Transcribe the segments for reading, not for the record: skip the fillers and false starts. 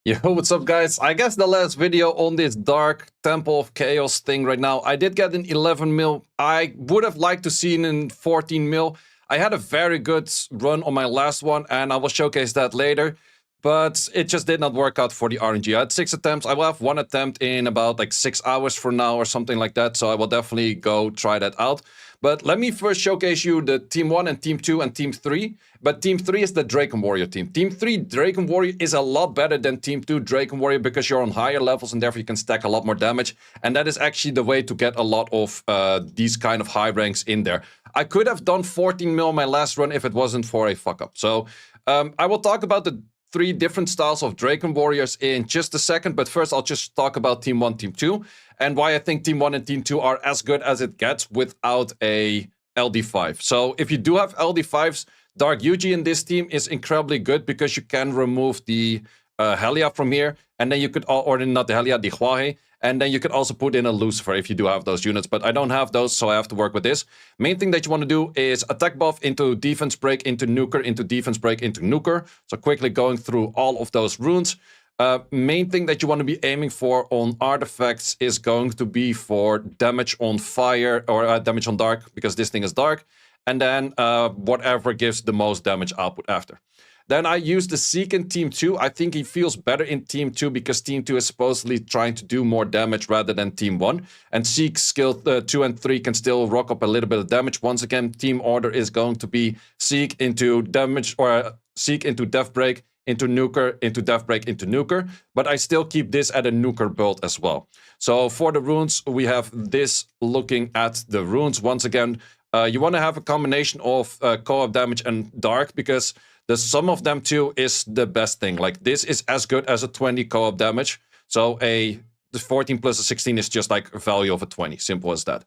Yo, what's up, guys? I guess the last video on this Dark Temple of Chaos thing right now, I did get an 11 mil. I would have liked to see it in 14 mil. I had a very good run on my last one, and I will showcase that later. But it just did not work out for the RNG. I had 6 attempts. I will have 1 attempt in about like 6 hours from now or something like that. So I will definitely go try that out. But let me first showcase you the Team 1 and Team 2 and Team 3. But Team 3 is the Draken Warrior team. Team 3 Draken Warrior is a lot better than Team 2 Draken Warrior because you're on higher levels and therefore you can stack a lot more damage. And that is actually the way to get a lot of these kind of high ranks in there. I could have done 14 mil my last run if it wasn't for a fuck up. So I will talk about the 3 different styles of Draken Warriors in just a second. But first I'll just talk about Team 1, Team 2. And why I think Team 1 and Team 2 are as good as it gets without a LD5. So if you do have LD5s, Dark Yuji in this team is incredibly good because you can remove the Helia from here. And then you could, or not the Helia, the Huahe. And then you could also put in a Lucifer if you do have those units. But I don't have those, so I have to work with this. Main thing that you want to do is attack buff into defense break, into nuker, into defense break, into nuker. So quickly going through all of those runes. Main thing that you want to be aiming for on artifacts is going to be for damage on fire or damage on dark, because this thing is dark. And then whatever gives the most damage output after. Then I use the Seek in Team 2. I think he feels better in Team 2 because Team 2 is supposedly trying to do more damage rather than Team 1. And Seek skill 2 and 3 can still rock up a little bit of damage. Once again, team order is going to be Seek into damage, or Seek into Death Break, into Nuker, into Death Break, into Nuker. But I still keep this at a Nuker build as well. So for the runes, we have this looking at the runes. Once again, you want to have a combination of co-op damage and dark, because the sum of them two is the best thing. Like, this is as good as a 20 co-op damage. So the 14 plus a 16 is just like a value of a 20. Simple as that.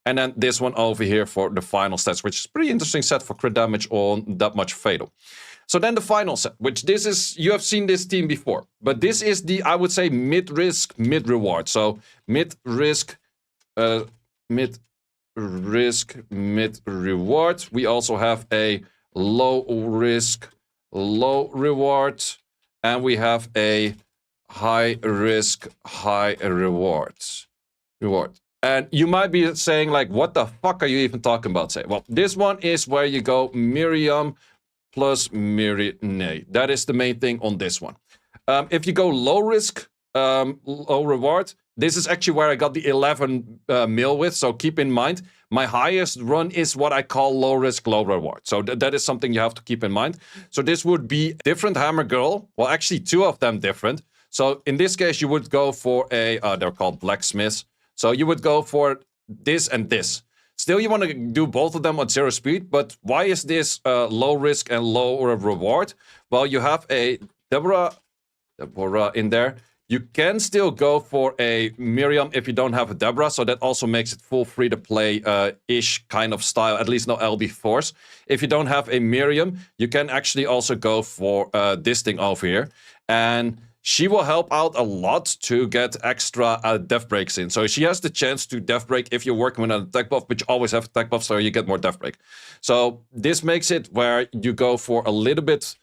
And then this one over here for the final stats, which is a pretty interesting set for crit damage on that much fatal. So then the final set, which this is, you have seen this team before. But this is the, I would say, mid-risk, mid-reward. So mid-risk, mid-risk, mid-reward. We also have a low risk, low reward, and we have a high risk, high reward. And you might be saying, like, what the fuck are you even talking about? Say, well, this one is where you go Miriam plus Myrinae. That is the main thing on this one. If you go low risk, low reward, this is actually where I got the 11 mil with. So keep in mind, my highest run is what I call low risk, low reward. So that is something you have to keep in mind. So this would be different Hammer Girl. Well, actually 2 of them different. So in this case, you would go for a, they're called blacksmiths. So you would go for this and this. Still, you want to do both of them at 0 speed. But why is this low risk and low reward? Well, you have a Deborah in there. You can still go for a Miriam if you don't have a Deborah, so that also makes it full free-to-play-ish kind of style, at least no LD4s. If you don't have a Miriam, you can actually also go for this thing over here. And she will help out a lot to get extra death breaks in. So she has the chance to death break if you're working with an attack buff, but you always have attack buff, so you get more death break. So this makes it where you go for a little bit...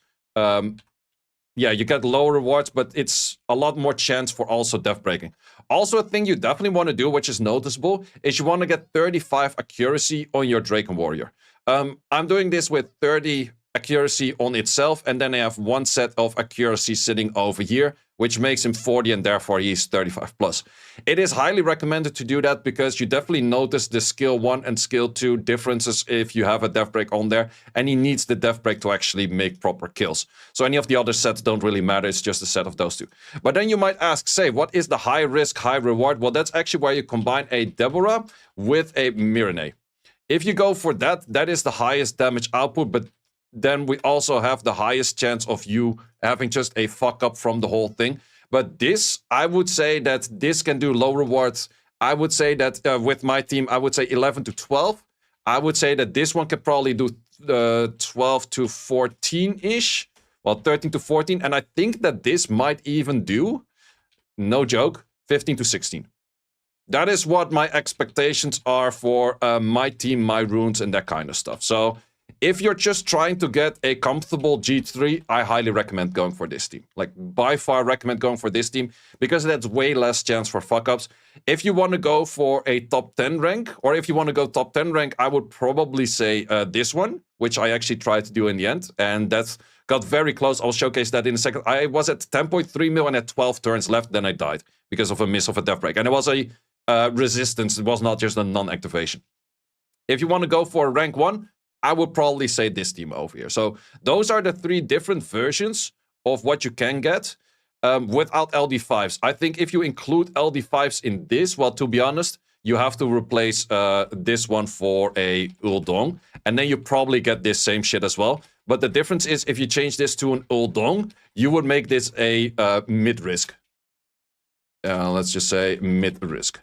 yeah, you get low rewards, but it's a lot more chance for also death breaking. Also, a thing you definitely want to do, which is noticeable, is you want to get 35 accuracy on your Draken Warrior. I'm doing this with 30 accuracy on itself, and then I have 1 set of accuracy sitting over here, which makes him 40, and therefore he's 35 plus. It is highly recommended to do that because you definitely notice the skill 1 and skill 2 differences if you have a death break on there, and he needs the death break to actually make proper kills. So any of the other sets don't really matter, it's just a set of those 2. But then you might ask, say, what is the high risk, high reward? Well, that's actually where you combine a Deborah with a Myrinae. If you go for that, that is the highest damage output, but then we also have the highest chance of you having just a fuck up from the whole thing. But this, I would say that this can do low rewards. I would say that with my team, I would say 11 to 12. I would say that this one could probably do 12 to 14-ish. Well, 13 to 14. And I think that this might even do, no joke, 15 to 16. That is what my expectations are for my team, my runes, and that kind of stuff. So If you're just trying to get a comfortable G3, I highly recommend going for this team. Like, by far recommend going for this team because that's way less chance for fuck-ups. If you want to go for a top 10 rank, or if you want to go top 10 rank, I would probably say this one, which I actually tried to do in the end, and that's got very close. I'll showcase that in a second. I was at 10.3 mil and had 12 turns left, then I died because of a miss of a death break. And it was a resistance, it was not just a non-activation. If you want to go for rank 1, I would probably say this team over here. So those are the 3 different versions of what you can get without LD5s. I think if you include LD5s in this, well, to be honest, you have to replace this one for a Uldong, and then you probably get this same shit as well. But the difference is if you change this to an Uldong, you would make this a mid-risk. Let's just say mid-risk.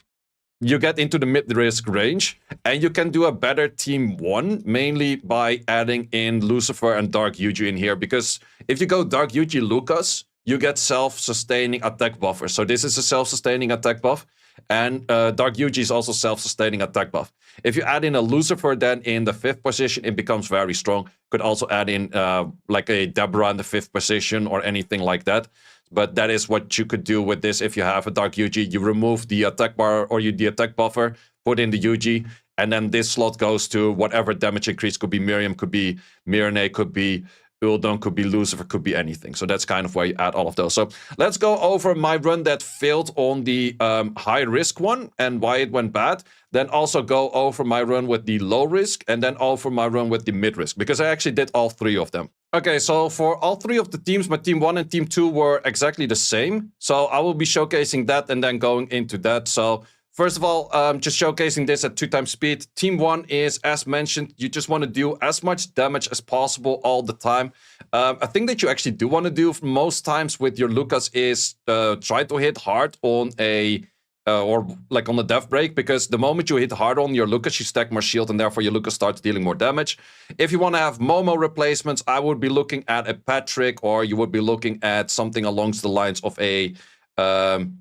You get into the mid-risk range, and you can do a better team 1, mainly by adding in Lucifer and Dark Yuji in here, because if you go Dark Yuji Lucas, you get self-sustaining attack buffer. So this is a self-sustaining attack buff, and Dark Yuji is also self-sustaining attack buff. If you add in a Lucifer then in the 5th position, it becomes very strong. Could also add in like a Deborah in the 5th position or anything like that. But that is what you could do with this if you have a Dark Yuji. You remove the attack bar or the attack buffer, put in the Yuji, and then this slot goes to whatever damage increase. Could be Miriam, could be Mirane, could be Uldong, could be Lucifer, could be anything. So that's kind of where you add all of those. So let's go over my run that failed on the high risk one and why it went bad. Then also go over my run with the low risk, and then over my run with the mid risk, because I actually did all 3 of them. Okay, so for all 3 of the teams, my team 1 and team 2 were exactly the same. So I will be showcasing that and then going into that. So first of all, just showcasing this at 2 times speed. Team 1 is, as mentioned, you just want to do as much damage as possible all the time. A thing that you actually do want to do most times with your Lucas is try to hit hard on a... or like on the death break, because the moment you hit hard on your Lucas, you stack more shield, and therefore your Lucas starts dealing more damage. If you want to have Momo replacements, I would be looking at a Patrick, or you would be looking at something along the lines of a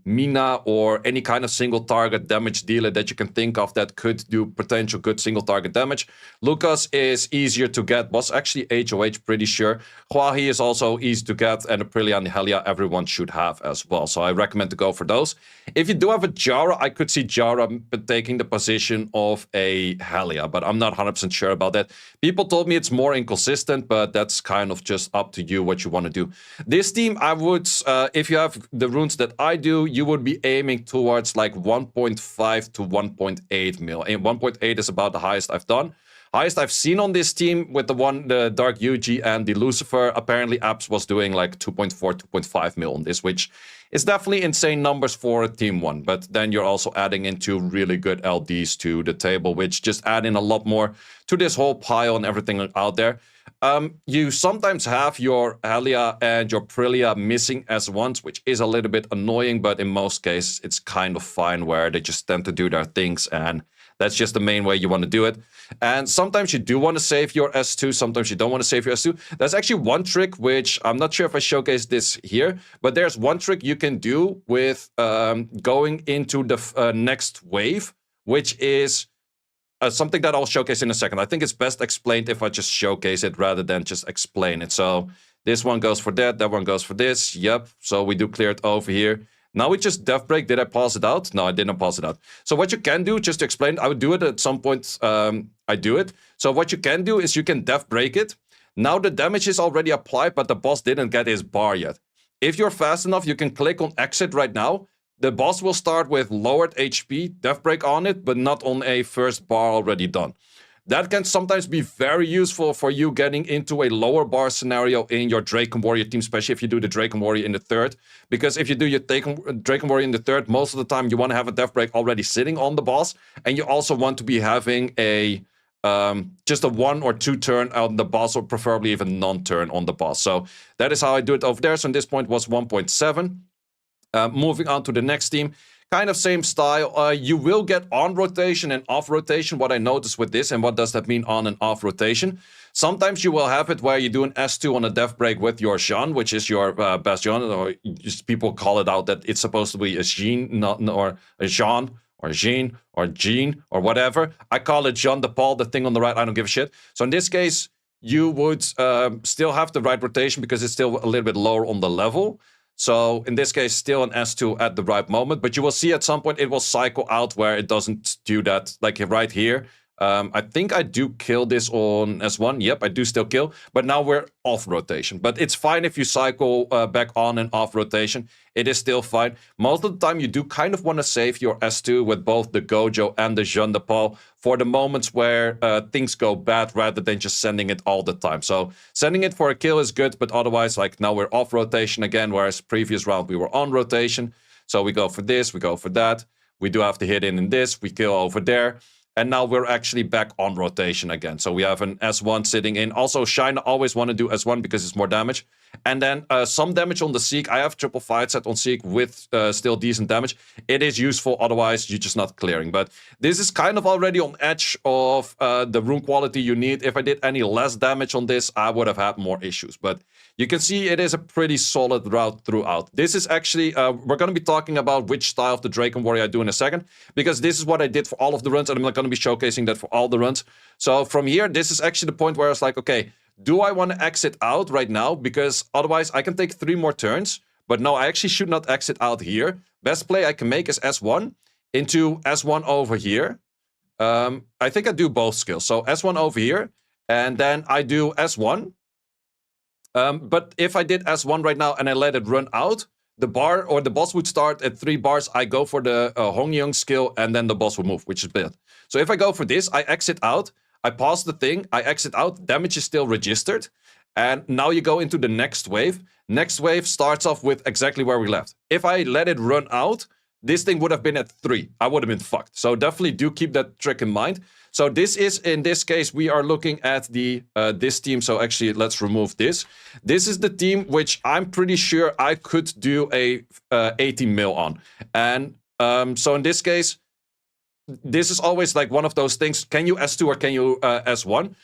Mina, or any kind of single target damage dealer that you can think of that could do potential good single target damage. Lucas is easier to get, was actually HOH, pretty sure. Huahi is also easy to get, and Aprilia and Helia everyone should have as well. So I recommend to go for those. If you do have a Jara, I could see Jara taking the position of a Helia, but I'm not 100% sure about that. People told me it's more inconsistent, but that's kind of just up to you what you want to do. This team, I would, if you have the runes that I do, you would be aiming towards like 1.5 to 1.8 mil. And 1.8 is about the highest I've done. Highest I've seen on this team with the Dark Yuji and the Lucifer. Apparently, Apps was doing like 2.4, 2.5 mil on this, which is definitely insane numbers for a team 1. But then you're also adding into really good LDs to the table, which just add in a lot more to this whole pile and everything out there. You sometimes have your Helia and your Aprilia missing as ones, which is a little bit annoying, but in most cases, it's kind of fine where they just tend to do their things, and that's just the main way you want to do it. And sometimes you do want to save your S2, sometimes you don't want to save your S2. There's actually one trick, which I'm not sure if I showcased this here, but there's one trick you can do with going into the next wave, which is something that I'll showcase in a second. I think it's best explained if I just showcase it rather than just explain it. So this one goes for that one goes for this. Yep, so we do clear it over here. Now we just death break. Did I pause it out? No, I didn't pause it out. So what you can do, just to explain, I would do it at some point. I do it. So what you can do is you can death break it. Now the damage is already applied, but the boss didn't get his bar yet. If you're fast enough, you can click on exit right now. The boss will start with lowered HP, death break on it, but not on a first bar already done. That can sometimes be very useful for you getting into a lower bar scenario in your Draken Warrior team, especially if you do the Draken Warrior in the 3rd. Because if you do your Draken Warrior in the 3rd, most of the time you want to have a death break already sitting on the boss, and you also want to be having a just a 1 or 2 turn on the boss, or preferably even non-turn on the boss. So that is how I do it over there. So in this point was 1.7. Moving on to the next team, kind of same style. You will get on rotation and off rotation. What I noticed with this, and what does that mean on and off rotation? Sometimes you will have it where you do an S2 on a death break with your Jean, which is your best Jean, or just people call it out that it's supposed to be a Jean, or a Jean, or Jean, or Jean, or whatever. I call it Jean de Paul, the thing on the right, I don't give a shit. So in this case, you would still have the right rotation because it's still a little bit lower on the level. So in this case, still an S2 at the right moment. But you will see at some point it will cycle out where it doesn't do that. Like right here, I think I do kill this on S1. Yep, I do still kill. But now we're off rotation. But it's fine if you cycle back on and off rotation. It is still fine. Most of the time, you do kind of want to save your S2 with both the Gojo and the Jean de Paul for the moments where things go bad rather than just sending it all the time. So sending it for a kill is good, but otherwise, like now we're off rotation again, whereas previous round we were on rotation. So we go for this, we go for that. We do have to hit in this, we kill over there. And now we're actually back on rotation again. So we have an S1 sitting in. Also, Shine always want to do S1 because it's more damage. And then some damage on the Seek. I have triple fight set on Seek with still decent damage. It is useful, otherwise you're just not clearing. But this is kind of already on edge of the rune quality you need. If I did any less damage on this, I would have had more issues. But you can see it is a pretty solid route throughout. This is actually, we're going to be talking about which style of the Draken Warrior I do in a second, because this is what I did for all of the runs, and I'm not going to be showcasing that for all the runs. So from here, this is actually the point where it's like, okay, do I want to exit out right now? Because otherwise I can take 3 more turns, but no, I actually should not exit out here. Best play I can make is S1 into S1 over here. I think I do both skills. So S1 over here, and then I do S1. But if I did S1 right now and I let it run out, the bar or the boss would start at 3 bars. I go for the Hongyung skill, and then the boss will move, which is bad. So if I go for this, I exit out, I pause the thing, I exit out, damage is still registered. And now you go into the next wave. Next wave starts off with exactly where we left. If I let it run out, this thing would have been at 3. I would have been fucked. So definitely do keep that trick in mind. So this is, in this case, we are looking at the this team. So actually, let's remove this. This is the team which I'm pretty sure I could do a 80 mil on. And so in this case, this is always like one of those things. Can you S2 or can you S1?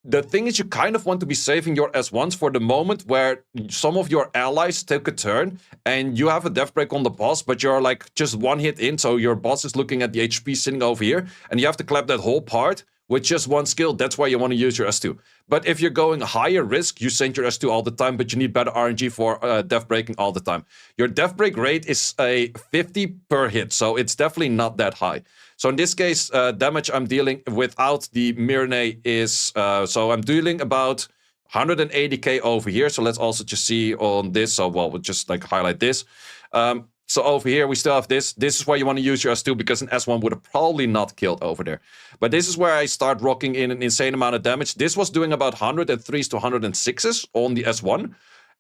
The thing is, you kind of want to be saving your S1s for the moment where some of your allies take a turn and you have a death break on the boss, but you're like just 1 hit in, so your boss is looking at the HP sitting over here, and you have to clap that whole part with just 1 skill. That's why you want to use your S2. But if you're going higher risk, you send your S2 all the time, but you need better RNG for death breaking all the time. Your death break rate is a 50 per hit, so it's definitely not that high. So in this case, damage I'm dealing without the Myrne is, so I'm dealing about 180k over here. So let's also just see on this. So well, we'll just like highlight this. So over here, we still have this. This is where you want to use your S2 because an S1 would have probably not killed over there. But this is where I start rocking in an insane amount of damage. This was doing about 103s to 106s on the S1.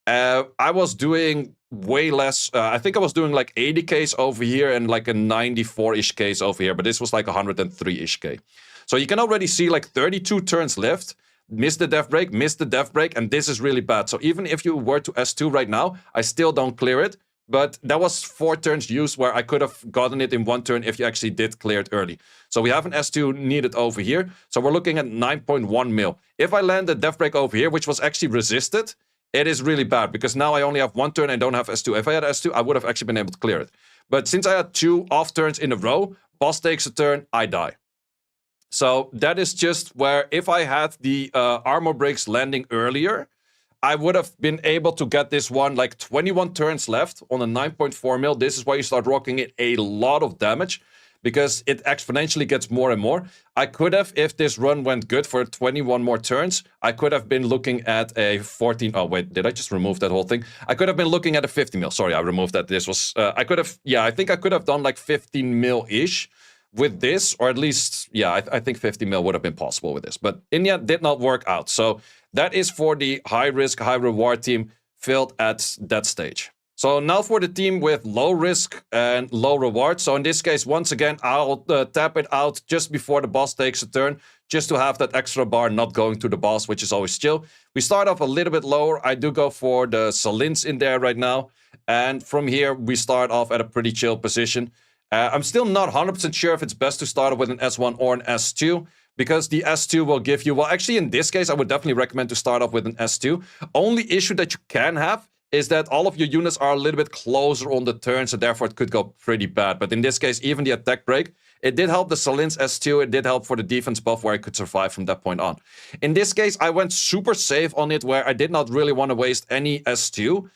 I was doing way less. I think I was doing like 80Ks over here and like a 94-ish Ks over here. But this was like 103-ish K. So you can already see like 32 turns left. Miss the death break, miss the death break. And this is really bad. So even if you were to S2 right now, I still don't clear it. But that was 4 turns used where I could have gotten it in 1 turn if you actually did clear it early. So we have an S2 needed over here. So we're looking at 9.1 mil. If I land the death break over here, which was actually resisted, it is really bad because now I only have 1 turn and don't have S2. If I had S2, I would have actually been able to clear it. But since I had 2 off turns in a row, boss takes a turn, I die. So that is just where if I had the armor breaks landing earlier, I would have been able to get this one like 21 turns left on a 9.4 mil. This is where you start rocking it a lot of damage because it exponentially gets more and more. I could have, if this run went good for 21 more turns, I could have been looking at a 14... Oh, wait, did I just remove that whole thing? I could have been looking at a 50 mil. Sorry, I removed that. This was... I could have... Yeah, I think I could have done like 15 mil-ish with this, or at least... Yeah, I think 50 mil would have been possible with this. But in the end, did not work out. So that is for the high-risk, high-reward team filled at that stage. So now for the team with low risk and low reward. So in this case, once again, I'll tap it out just before the boss takes a turn, just to have that extra bar not going to the boss, which is always chill. We start off a little bit lower. I do go for the Salins in there right now. And from here, we start off at a pretty chill position. I'm still not 100% sure if it's best to start off with an S1 or an S2. Because the S2 will give you... Well, actually, in this case, I would definitely recommend to start off with an S2. Only issue that you can have is that all of your units are a little bit closer on the turn, so therefore it could go pretty bad. But in this case, even the attack break, it did help the Salin's S2, it did help for the defense buff where I could survive from that point on. In this case, I went super safe on it where I did not really want to waste any S2.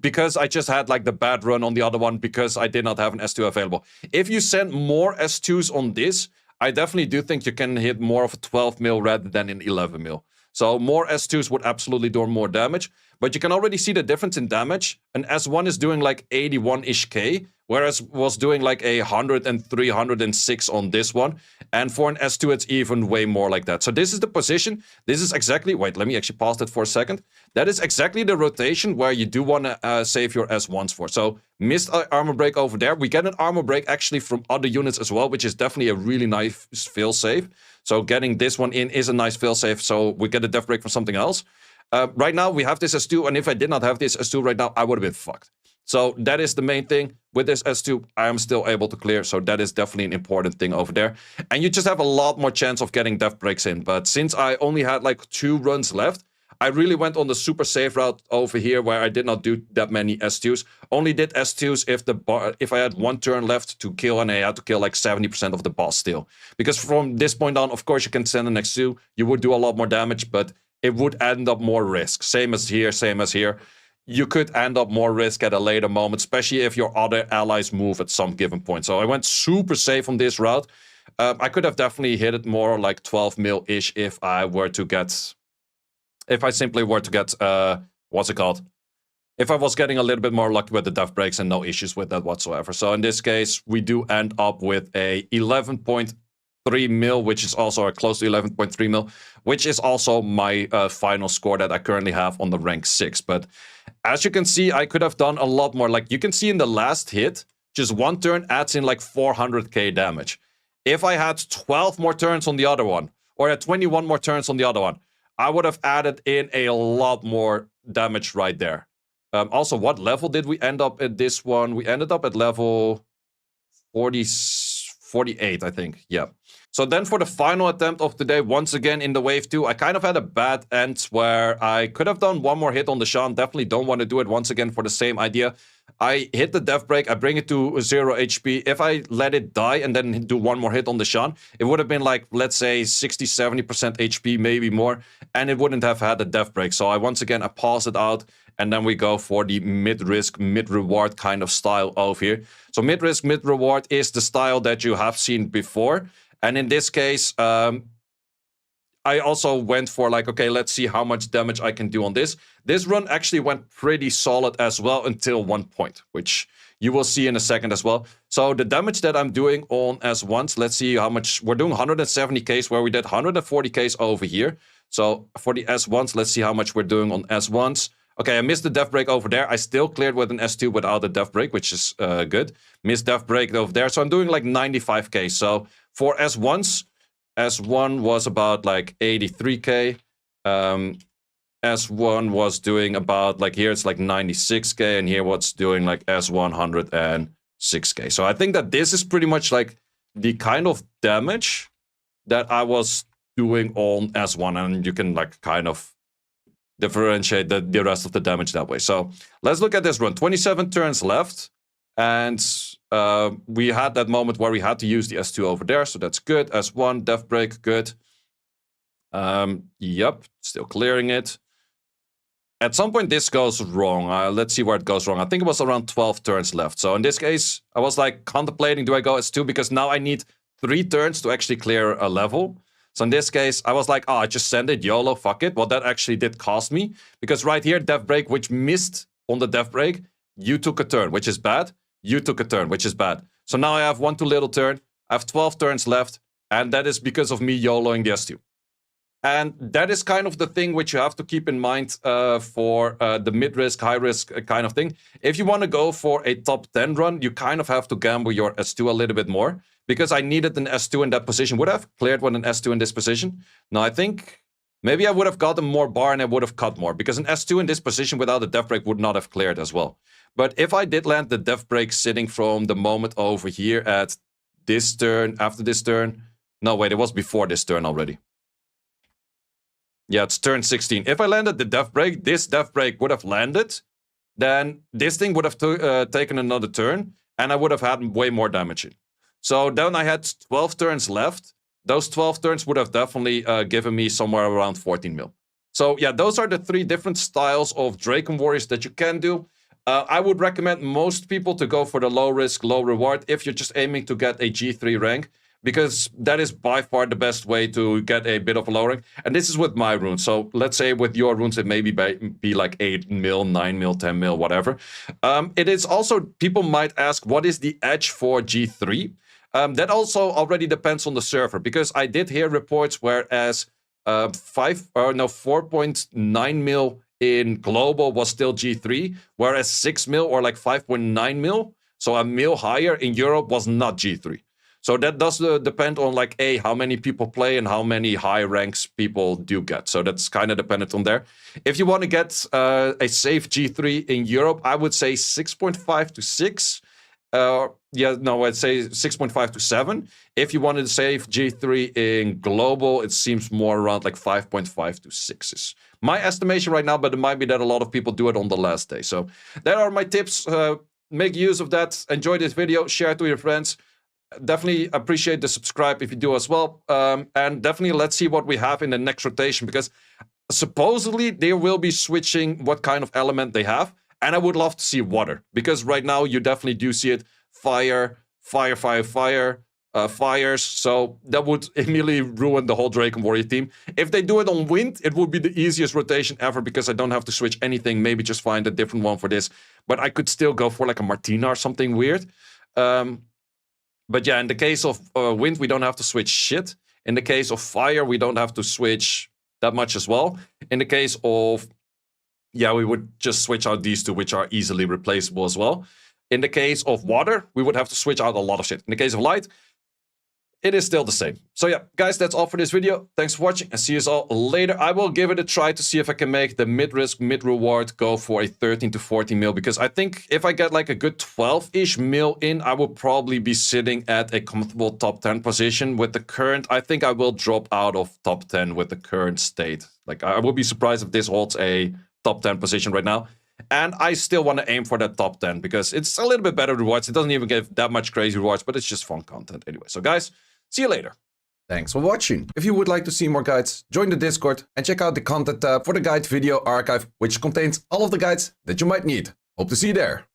Because I just had like the bad run on the other one because I did not have an S2 available. If you send more S2s on this, I definitely do think you can hit more of a 12 mil rather than an 11 mil. So more S2s would absolutely do more damage. But you can already see the difference in damage. An S1 is doing like 81-ish K, whereas was doing like 100 and 306 on this one. And for an S2, it's even way more like that. So this is the position. This is exactly... Wait, let me actually pause that for a second. That is exactly the rotation where you do want to save your S1s for. So missed armor break over there. We get an armor break actually from other units as well, which is definitely a really nice failsafe. So getting this one in is a nice failsafe. So we get a death break from something else. Right now, we have this S2, and if I did not have this S2 right now, I would have been fucked. So that is the main thing. With this S2, I am still able to clear, so that is definitely an important thing over there. And you just have a lot more chance of getting death breaks in. But since I only had like 2 runs left, I really went on the super safe route over here where I did not do that many S2s. Only did S2s if I had 1 turn left to kill, and I had to kill like 70% of the boss still. Because from this point on, of course, you can send an S2. You would do a lot more damage, but it would end up more risk. Same as here, same as here. You could end up more risk at a later moment, especially if your other allies move at some given point. So I went super safe on this route. I could have definitely hit it more like 12 mil-ish if I were to get... If I simply were to get... what's it called? If I was getting a little bit more lucky with the death breaks and no issues with that whatsoever. So in this case, we do end up with a 11.3 mil, which is also close to 11.3 mil, which is also my final score that I currently have on the rank 6. But as you can see, I could have done a lot more. Like you can see in the last hit, just 1 turn adds in like 400k damage. If I had 12 more turns on the other one, or had 21 more turns on the other one, I would have added in a lot more damage right there. Also, what level did we end up at this one? We ended up at level 48, I think. Yeah. So then for the final attempt of today, once again in the wave 2, I kind of had a bad end where I could have done 1 more hit on the Shan. Definitely don't want to do it once again for the same idea. I hit the death break, I bring it to 0 HP. If I let it die and then do 1 more hit on the Shan, it would have been like, let's say, 60-70% HP, maybe more, and it wouldn't have had a death break. So I once again, I pause it out, and then we go for the mid-risk, mid-reward kind of style over here. So mid-risk, mid-reward is the style that you have seen before. And in this case, I also went for like, okay, let's see how much damage I can do on this. This run actually went pretty solid as well until 1 point, which you will see in a second as well. So the damage that I'm doing on S1s, let's see how much. We're doing 170Ks where we did 140Ks over here. So for the S1s, let's see how much we're doing on S1s. Okay, I missed the death break over there. I still cleared with an S2 without a death break, which is good. Missed death break over there. So I'm doing like 95K. So for S1s, S1 was about like 83K. S1 was doing about like here it's like 96K, and here what's doing like S1 106K. So I think that this is pretty much like the kind of damage that I was doing on S1, and you can like kind of differentiate the rest of the damage that way. So let's look at this run. 27 turns left, and we had that moment where we had to use the S2 over there, so that's good. S1, death break, good. Yep, still clearing it. At some point this goes wrong. Let's see where it goes wrong. I think it was around 12 turns left. So in this case, I was like contemplating, do I go S2? Because now I need 3 turns to actually clear a level. So in this case, I was like, oh, I just send it, YOLO, fuck it. Well, that actually did cost me. Because right here, death break, which missed on the death break, you took a turn, which is bad. You took a turn, which is bad. So now I have 1 too little turn. I have 12 turns left. And that is because of me YOLOing the S2. And that is kind of the thing which you have to keep in mind for the mid-risk, high-risk kind of thing. If you want to go for a top 10 run, you kind of have to gamble your S2 a little bit more. Because I needed an S2 in that position. Would I have cleared with an S2 in this position? No, I think maybe I would have gotten more bar and I would have cut more. Because an S2 in this position without a death break would not have cleared as well. But if I did land the death break sitting from the moment over here at this turn, after this turn. No, wait, it was before this turn already. Yeah, it's turn 16. If I landed the death break, this death break would have landed, then this thing would have taken another turn, and I would have had way more damage in. So then I had 12 turns left. Those 12 turns would have definitely given me somewhere around 14 mil. So yeah, those are the 3 different styles of Draken Warriors that you can do. I would recommend most people to go for the low risk, low reward if you're just aiming to get a G3 rank, because that is by far the best way to get a bit of a low rank. And this is with my runes. So let's say with your runes, it may be like 8 mil, 9 mil, 10 mil, whatever. It is also, people might ask, what is the edge for G3? That also already depends on the server, because I did hear reports whereas 4.9 mil in global was still G3, whereas 6 mil or like 5.9 mil, so a mil higher in Europe, was not G3. So that does depend on like how many people play and how many high ranks people do get. So that's kind of dependent on there. If you want to get a safe G3 in Europe, I would say 6.5 to 6. I'd say 6.5 to 7. If you wanted to save G3 in global, it seems more around like 5.5 to 6 is my estimation right now, but it might be that a lot of people do it on the last day. So there are my tips. Make use of that. Enjoy this video. Share it to your friends. Definitely appreciate the subscribe if you do as well. And definitely let's see what we have in the next rotation, because supposedly they will be switching what kind of element they have. And I would love to see water, because right now you definitely do see it. Fire, fire, fire, fire, fires. So that would immediately ruin the whole Draken Warrior team. If they do it on wind, it would be the easiest rotation ever, because I don't have to switch anything. Maybe just find a different one for this. But I could still go for like a Martina or something weird. But yeah, in the case of wind, we don't have to switch shit. In the case of fire, we don't have to switch that much as well. In the case of... yeah, we would just switch out these two, which are easily replaceable as well. In the case of water, we would have to switch out a lot of shit. In the case of light, it is still the same. So yeah, guys, that's all for this video. Thanks for watching, and see you all later. I will give it a try to see if I can make the mid-risk, mid-reward go for a 13 to 14 mil, because I think if I get like a good 12-ish mil in, I will probably be sitting at a comfortable top 10 position. With the current, I think I will drop out of top 10 with the current state. Like, I would be surprised if this holds a top 10 position right now. And I still want to aim for that top 10, because it's a little bit better rewards. It doesn't even give that much crazy rewards, but it's just fun content anyway. So guys, see you later. Thanks for watching. If you would like to see more guides, join the Discord and check out the content tab for the guide video archive, which contains all of the guides that you might need. Hope to see you there.